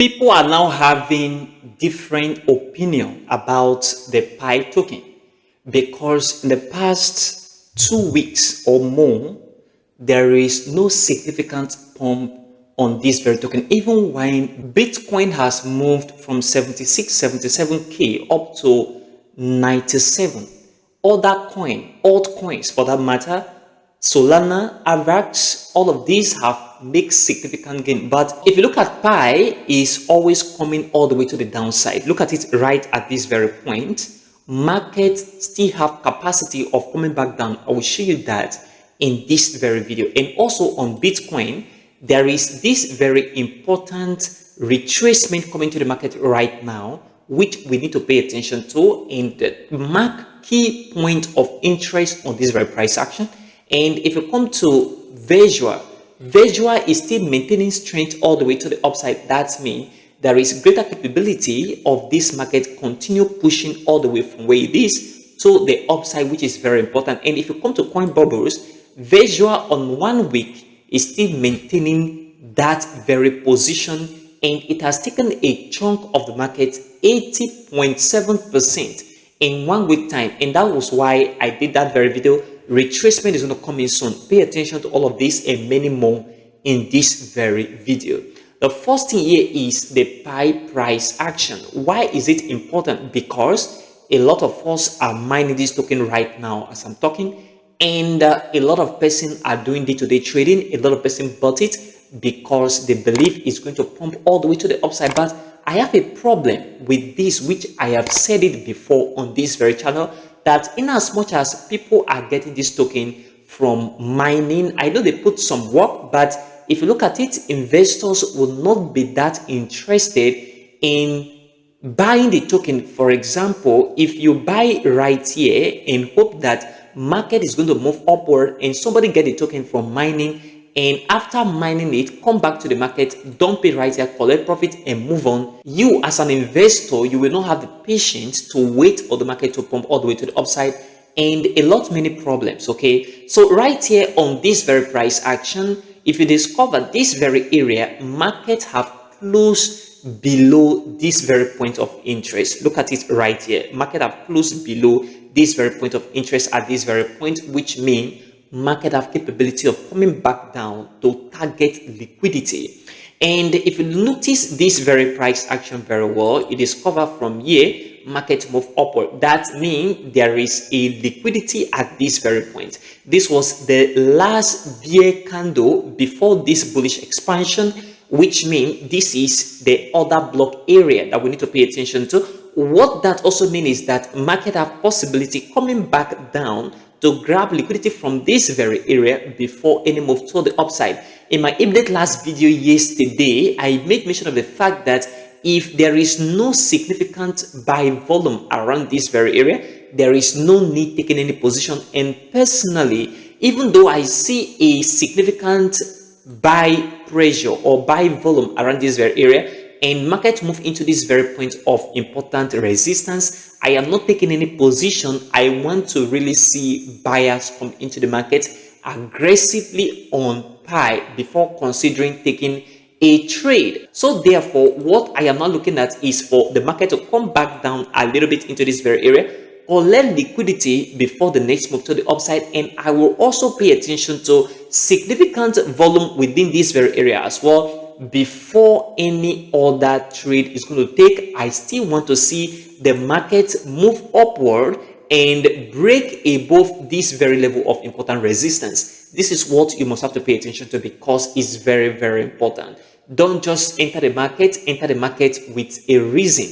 People are now having different opinion about the Pi token because in the past 2 weeks or more, there is no significant pump on this very token. Even when Bitcoin has moved from 76, 77K up to 97, other altcoins for that matter, Solana, Avax, all of these have made significant gain. But if you look at Pi, is always coming all the way to the downside. Look at it right at this very point. Markets still have capacity of coming back down. I will show you that in this very video. And also on Bitcoin, there is this very important retracement coming to the market right now, which we need to pay attention to and mark key point of interest on this very price action. And if you come to visual is still maintaining strength all the way to the upside. That means there is greater capability of this market continue pushing all the way from where it is to the upside, which is very important. And if you come to coin bubbles, visual on 1 week is still maintaining that very position, and it has taken a chunk of the market 80.7% in 1 week time. And that was why I did that very video. Retracement is going to come in soon. Pay attention to all of this and many more in this very video. The first thing here is the Pi price action. Why is it important? Because a lot of us are mining this token right now as I'm talking, and a lot of person are doing day-to-day trading. A lot of person bought it because they believe it's going to pump all the way to the upside. But I have a problem with this, which I have said it before on this very channel, that in as much as people are getting this token from mining, I know they put some work, but if you look at it, investors will not be that interested in buying the token. For example, if you buy right here and hope that market is going to move upward and somebody get the token from mining, and after mining it, come back to the market, dump it right here, collect profit and move on, you as an investor, you will not have the patience to wait for the market to pump all the way to the upside, and many problems. Okay, so right here on this very price action, if you discover this very area, market have closed below this very point of interest. Look at it right here, market have closed below this very point of interest at this very point, which means market have capability of coming back down to target liquidity. And if you notice this very price action very well, it is covered from here, market move upward. That means there is a liquidity at this very point. This was the last bear candle before this bullish expansion, which means this is the other block area that we need to pay attention to. What that also means is that market have possibility coming back down to grab liquidity from this very area before any move to the upside. In my update last video yesterday, I made mention of the fact that if there is no significant buy volume around this very area, there is no need taking any position. And personally, even though I see a significant buy pressure or buy volume around this very area, and market move into this very point of important resistance, I am not taking any position. I want to really see buyers come into the market aggressively on Pi before considering taking a trade. So therefore, what I am not looking at is for the market to come back down a little bit into this very area, collect liquidity before the next move to the upside. And I will also pay attention to significant volume within this very area as well before any other trade is going to take. I still want to see the market move upward and break above this very level of important resistance. This is what you must have to pay attention to because it's very, very important. Don't just enter the market with a reason.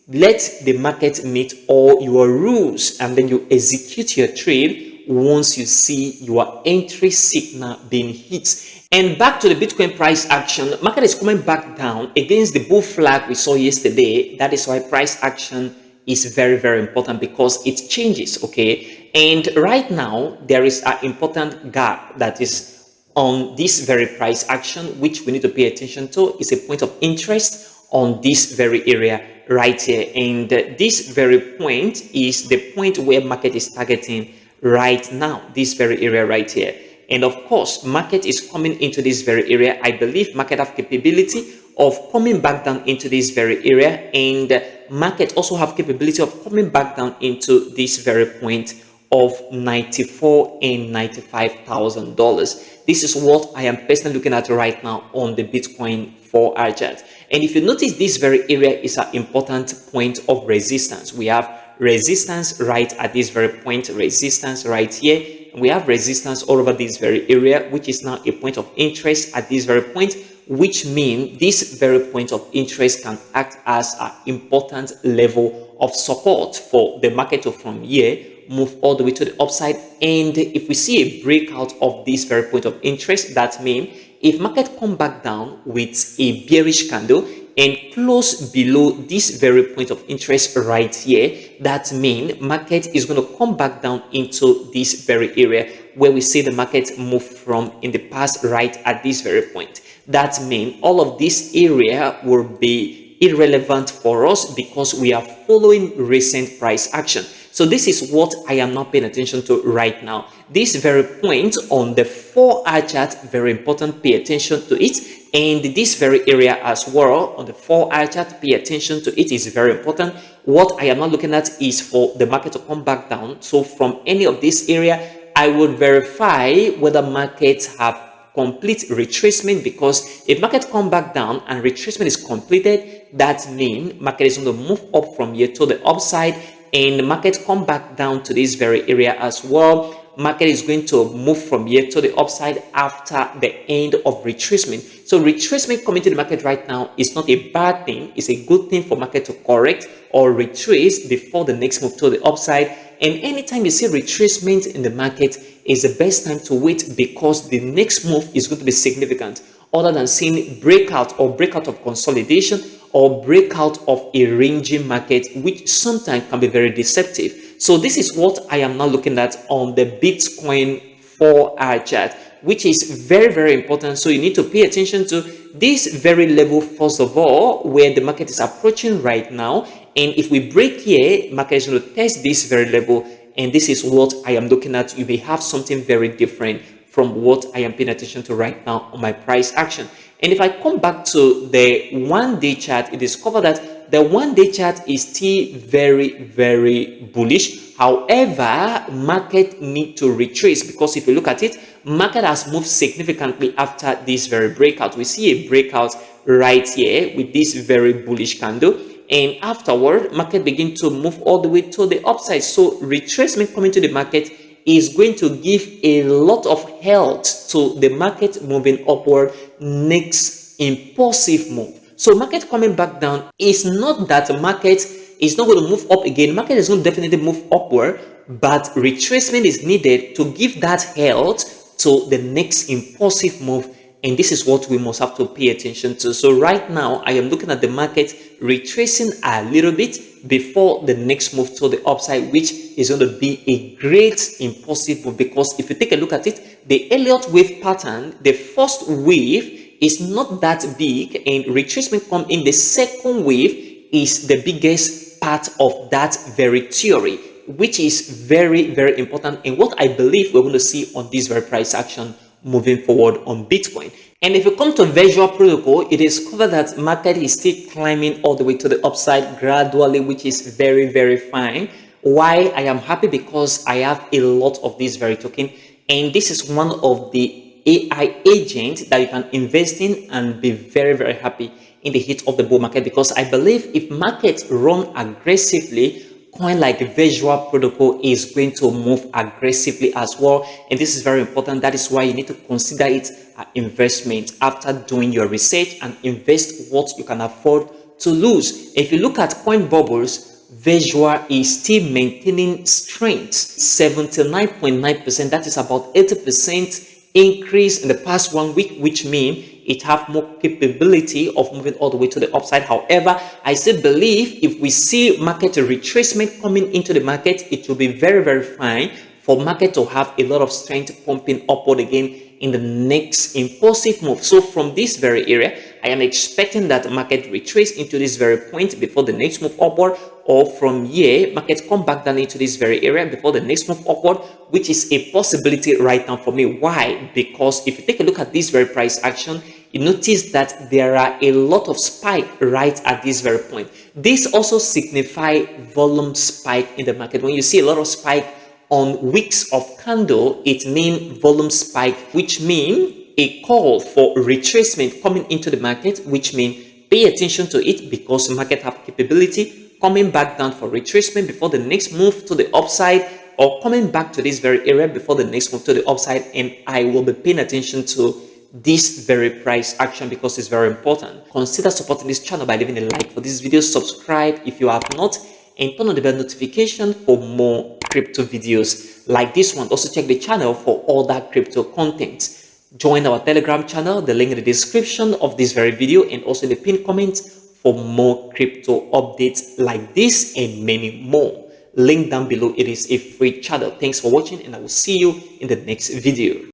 Let the market meet all your rules and then you execute your trade once you see your entry signal being hit. And back to the Bitcoin price action, market is coming back down against the bull flag we saw yesterday. That is why price action is very, very important because it changes. Okay, and right now there is an important gap that is on this very price action, which we need to pay attention to. Is a point of interest on this very area right here, and this very point is the point where market is targeting right now, this very area right here. And of course, market is coming into this very area. I believe market have capability of coming back down into this very area, and market also have capability of coming back down into this very point of $94,000 and $95,000. This is what I am personally looking at right now on the Bitcoin 4-hour chart. And if you notice, this very area is an important point of resistance. We have resistance right at this very point, resistance right here. We have resistance all over this very area, which is now a point of interest at this very point, which means this very point of interest can act as an important level of support for the market to from here move all the way to the upside. And if we see a breakout of this very point of interest, that means if market come back down with a bearish candle and close below this very point of interest right here, that means market is going to come back down into this very area where we see the market move from in the past right at this very point. That means all of this area will be irrelevant for us because we are following recent price action. So this is what I am not paying attention to right now. This very point on the 4-hour chart, very important, pay attention to it. And this very area as well on the 4-hour chart, pay attention to it, is very important. What I am not looking at is for the market to come back down. So from any of this area, I would verify whether markets have complete retracement, because if market come back down and retracement is completed, that means market is going to move up from here to the upside, and the market come back down to this very area as well. Market is going to move from here to the upside after the end of retracement. So retracement coming to the market right now is not a bad thing. It's a good thing for market to correct or retrace before the next move to the upside. And anytime you see retracement in the market, is the best time to wait, because the next move is going to be significant, other than seeing breakout or breakout of consolidation or breakout of a ranging market, which sometimes can be very deceptive. So this is what I am now looking at on the Bitcoin 4-hour chart, which is very, very important. So you need to pay attention to this very level first of all, where the market is approaching right now. And if we break here, market is going to test this very level. And this is what I am looking at. You may have something very different from what I am paying attention to right now on my price action. And if I come back to the 1-day chart, you discover that the 1-day chart is still very, very bullish. However, market need to retrace, because if you look at it, market has moved significantly after this very breakout. We see a breakout right here with this very bullish candle. And afterward, market begin to move all the way to the upside. So retracement coming to the market is going to give a lot of health to the market moving upward next impulsive move. So market coming back down is not that market is not going to move up again. Market is going to definitely move upward, but retracement is needed to give that health to the next impulsive move. And this is what we must have to pay attention to. So right now, I am looking at the market retracing a little bit before the next move to the upside, which is going to be a great impulsive move. Because if you take a look at it, the Elliott wave pattern, the first wave is not that big, and retracement come in the second wave is the biggest part of that very theory, which is very, very important, and what I believe we're going to see on this very price action moving forward on Bitcoin. And if you come to visual protocol, it is discovered that market is still climbing all the way to the upside gradually, which is very, very fine. Why I am happy? Because I have a lot of this very token, and this is one of the AI agents that you can invest in and be very, very happy in the heat of the bull market. Because I believe if markets run aggressively, coin like visual protocol is going to move aggressively as well, and this is very important. That is why you need to consider it an investment after doing your research and invest what you can afford to lose. If you look at coin bubbles, visual is still maintaining strength, 79.9%. that is about 80% increase in the past 1 week, which means it have more capability of moving all the way to the upside. However, I still believe if we see market retracement coming into the market, it will be very, very fine for market to have a lot of strength pumping upward again in the next impulsive move. So from this very area, I am expecting that market retrace into this very point before the next move upward, or from here, market come back down into this very area before the next move upward, which is a possibility right now for me. Why? Because if you take a look at this very price action, you notice that there are a lot of spike right at this very point. This also signifies volume spike in the market. When you see a lot of spike on wicks of candle, it means volume spike, which means a call for retracement coming into the market, which means pay attention to it because the market have capability coming back down for retracement before the next move to the upside, or coming back to this very area before the next move to the upside. And I will be paying attention to this very price action because it's very important. Consider supporting this channel by leaving a like for this video, subscribe if you have not, and turn on the bell notification for more crypto videos like this one. Also check the channel for other crypto content. Join our Telegram channel, the link in the description of this very video, and also in the pinned comment for more crypto updates like this and many more. Link down below. It is a free channel. Thanks for watching, and I will see you in the next video.